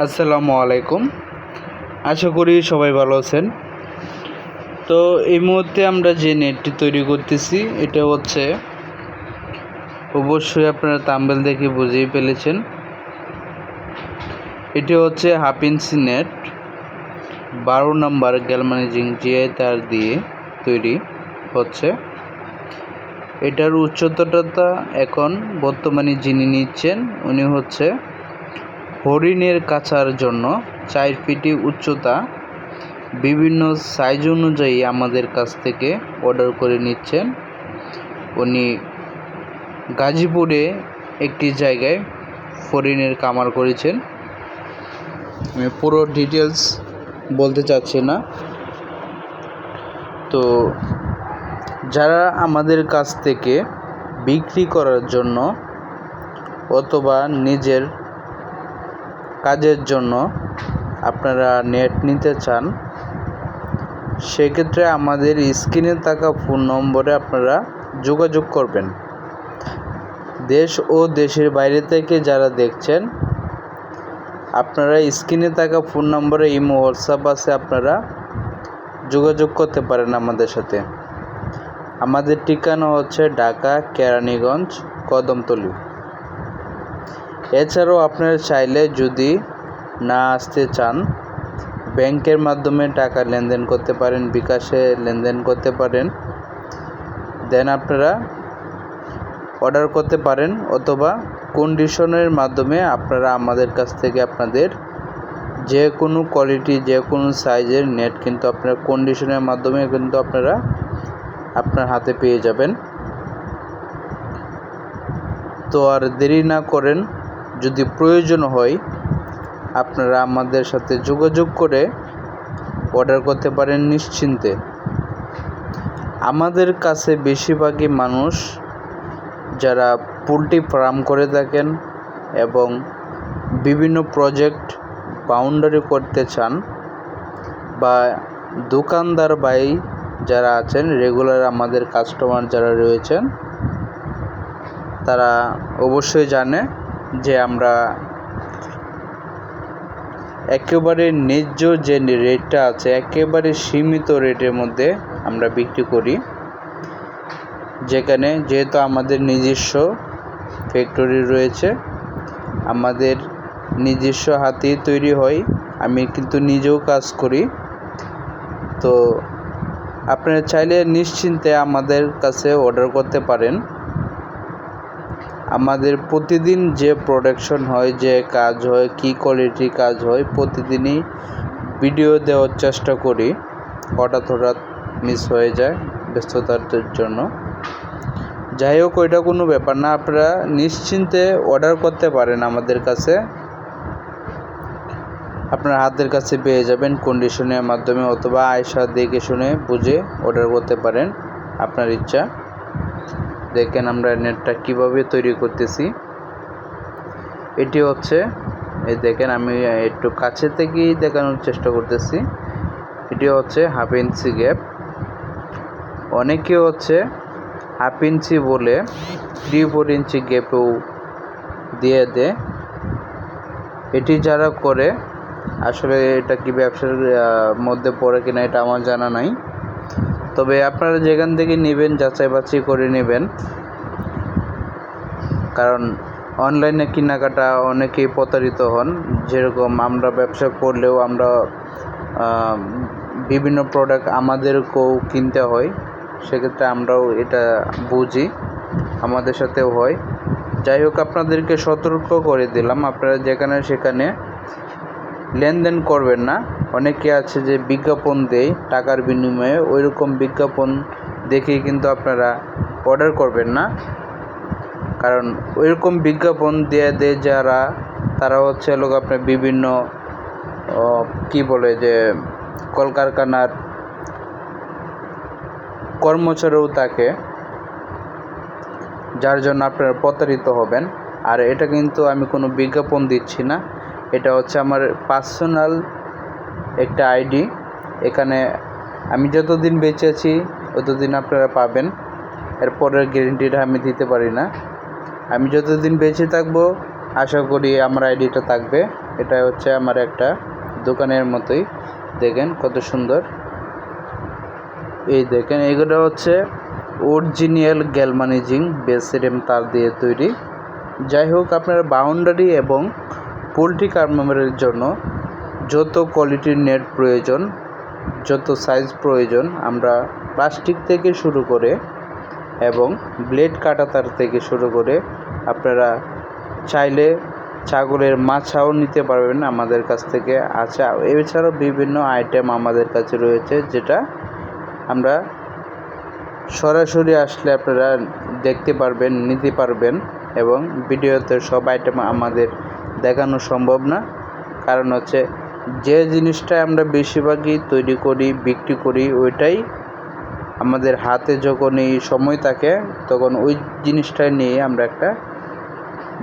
আসসালামু আলাইকুম। আশা করি সবাই ভালো আছেন। তো এই মুহূর্তে আমরা যে নেটটি তৈরি করতেছি এটা হচ্ছে, অবশ্যই আপনারা থাম্বনেল দেখে বুঝেই ফেলেছেন, এটি হচ্ছে 1/2 ইঞ্চি নেট 12 নম্বর গ্যালভানাইজিং জিআই তার দিয়ে তৈরি হচ্ছে। এটার উচ্চতাটা এখন বর্তমানে যিনি নিচ্ছেন উনি হচ্ছে হরিণের কাছার জন্য 4 ফিট উচ্চতা, বিভিন্ন সাইজ অনুযায়ী আমাদের কাছ থেকে অর্ডার করে নিচ্ছেন। উনি গাজীপুরে একটি জায়গায় হরিণের কামার করেছেন। আমি পুরো ডিটেলস বলতে চাচ্ছি না। তো যারা আমাদের কাছ থেকে বিক্রি করার জন্য অথবা নিজের কাজের জন্য আপনারা নেট নিতে চান, সেক্ষেত্রে আমাদের স্ক্রিনে থাকা ফোন নম্বরে আপনারা যোগাযোগ করবেন। দেশ ও দেশের বাইরে থেকে যারা দেখছেন, আপনারা স্ক্রিনে থাকা ফোন নম্বরে ইমো হোয়াটসঅ্যাপ আছে, আপনারা যোগাযোগ করতে পারেন আমাদের সাথে। আমাদের ঠিকানা হচ্ছে ঢাকা কেরানীগঞ্জ কদমতলী। এছাড়াও আপনারা চাইলে যদি না আসতে চান, ব্যাংকের মাধ্যমে টাকা লেনদেন করতে পারেন, বিকাশে লেনদেন করতে পারেন, দেন আপনারা অর্ডার করতে পারেন, অথবা কন্ডিশনের মাধ্যমে আপনারা আমাদের কাছ থেকে আপনাদের যে কোনো কোয়ালিটি যে কোনো সাইজের নেট কিন্তু আপনারা কন্ডিশনের মাধ্যমে কিন্তু আপনারা আপনার হাতে পেয়ে যাবেন। তো আর দেরি না করেন, যদি প্রয়োজন হয় আপনারা আমাদের সাথে যোগাযোগ করে অর্ডার করতে পারেন নিশ্চিন্তে। আমাদের কাছে বেশিরভাগই মানুষ যারা পোলট্রি ফার্ম করে থাকেন এবং বিভিন্ন প্রজেক্ট বাউন্ডারি করতে চান, বা দোকানদার ভাই যারা আছেন, রেগুলার আমাদের কাস্টমার যারা রয়েছেন, তারা অবশ্যই জানে যে আমরা একেবারে ন্যায্য যে রেটটা আছে, একেবারে সীমিত রেটের মধ্যে আমরা বিক্রি করি। যেহেতু আমাদের নিজস্ব ফ্যাক্টরি রয়েছে, আমাদের নিজস্ব হাতেই তৈরি হয়, আমি কিন্তু নিজেও কাজ করি। তো আপনারা চাইলে নিশ্চিন্তে আমাদের কাছে অর্ডার করতে পারেন। আমাদের প্রতিদিন যে প্রোডাকশন হয়, যে কাজ হয়, কি কোয়ালিটি কাজ হয়, প্রতিদিনই ভিডিও দেওয়ার চেষ্টা করি। হঠাৎ মিস হয়ে যায় ব্যস্ততার জন্য। যাই হোক, ওইটা কোনো ব্যাপার না, আপনারা নিশ্চিন্তে অর্ডার করতে পারেন আমাদের কাছে। আপনার হাতের কাছে পেয়ে যাবেন কন্ডিশনের মাধ্যমে, অথবা আয়সা দেখে শুনে বুঝে অর্ডার করতে পারেন, আপনার ইচ্ছা। দেখেন আমরা নেটটা কিভাবে তৈরি করতেছি। এটি হচ্ছে, এই দেখেন আমি একটু কাছে থেকেই দেখানোর চেষ্টা করতেছি। এটি হচ্ছে 1/2 ইঞ্চি গ্যাপ। অনেকে হচ্ছে 1/2 ইঞ্চি বলে 3-4 ইঞ্চি গ্যাপেও দিয়ে দেয়। এটি যারা করে, আসলে এটা কি ব্যবসার মধ্যে পড়ে কিনা এটা আমার জানা নাই। তবে আপনারা যেখান থেকে নেবেন যাচাই বাছাই করে নেবেন, কারণ অনলাইনে কেনাকাটা অনেকেই প্রতারিত হন। যেরকম আমরা ব্যবসা করলেও আমরা বিভিন্ন প্রোডাক্ট আমাদেরকেও কিনতে হয়, সেক্ষেত্রে আমরাও এটা বুঝি, আমাদের সাথেও হয়। যাই হোক, আপনাদেরকে সতর্ক করে দিলাম, আপনারা যেখানে সেখানে লেনদেন করবেন না। অনেকে আছে যে বিজ্ঞাপন দেয় টাকার বিনিময়ে, ওইরকম বিজ্ঞাপন দেখেই কিন্তু আপনারা অর্ডার করবেন না। কারণ ওইরকম বিজ্ঞাপন দিয়ে দেয় যারা, তারা হচ্ছে লোক আপনার বিভিন্ন যে কলকারখানার কর্মচারীও থাকে, যার জন্য আপনারা প্রতারিত হবেন। আর এটা কিন্তু আমি কোনো বিজ্ঞাপন দিচ্ছি না, এটা হচ্ছে আমার পার্সোনাল একটা আইডি। এখানে আমি যতদিন বেঁচে আছি ততদিন আপনারা পাবেন, এরপরের গ্যারেন্টিটা আমি দিতে পারি না। আমি যতদিন বেঁচে থাকবো আশা করি আমার আইডিটা থাকবে, এটা হচ্ছে আমার একটা দোকানের মতোই, দেখেন কত সুন্দর। এই দেখেন এগুলো হচ্ছে অরিজিনাল গ্যালভানাইজিং বেসিরিয়াম তার দিয়ে তৈরি। যাই হোক, আপনার বাউন্ডারি এবং পোলট্রি ফার্মের জন্য যত কোয়ালিটির নেট প্রয়োজন, যত সাইজ প্রয়োজন, আমরা প্লাস্টিক থেকে শুরু করে এবং ব্লেড কাটা তার থেকে শুরু করে আপনারা চাইলে ছাগলের মাছাও নিতে পারবেন আমাদের কাছ থেকে। আচ্ছা, এছাড়াও বিভিন্ন আইটেম আমাদের কাছে রয়েছে, যেটা আমরা সরাসরি আসলে আপনারা দেখতে পারবেন, নিতে পারবেন। এবং ভিডিওতে সব আইটেম আমাদের দেখানো সম্ভব না, কারণ হচ্ছে যে জিনিসটা আমরা বেশিরভাগই তৈরি করি, বিক্রি করি, ওইটাই আমাদের হাতে যখন এই সময় থাকে তখন ওই জিনিসটা নিয়ে আমরা একটা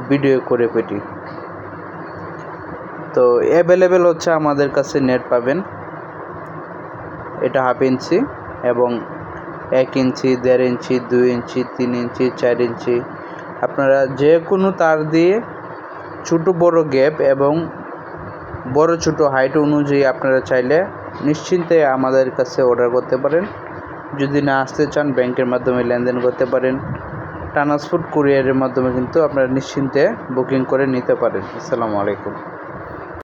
ভিডিও করে পেটি। তো অ্যাভেলেবেল হচ্ছে আমাদের কাছে নেট পাবেন, এটা 1/2 ইঞ্চি এবং 1 ইঞ্চি, 1.5 ইঞ্চি, 2 ইঞ্চি, 3 ইঞ্চি, 4 ইঞ্চি। আপনারা যে কোনো তার দিয়ে ছোটো বড় গ্যাপ এবং বড় ছোটো হাইট অনুযায়ী আপনারা চাইলে নিশ্চিন্তে আমাদের কাছে অর্ডার করতে পারেন। যদি না আসতে চান, ব্যাংকের মাধ্যমে লেনদেন করতে পারেন। ট্রান্সপোর্ট কুরিয়ারের মাধ্যমে কিন্তু আপনারা নিশ্চিন্তে বুকিং করে নিতে পারেন। আসসালামু আলাইকুম।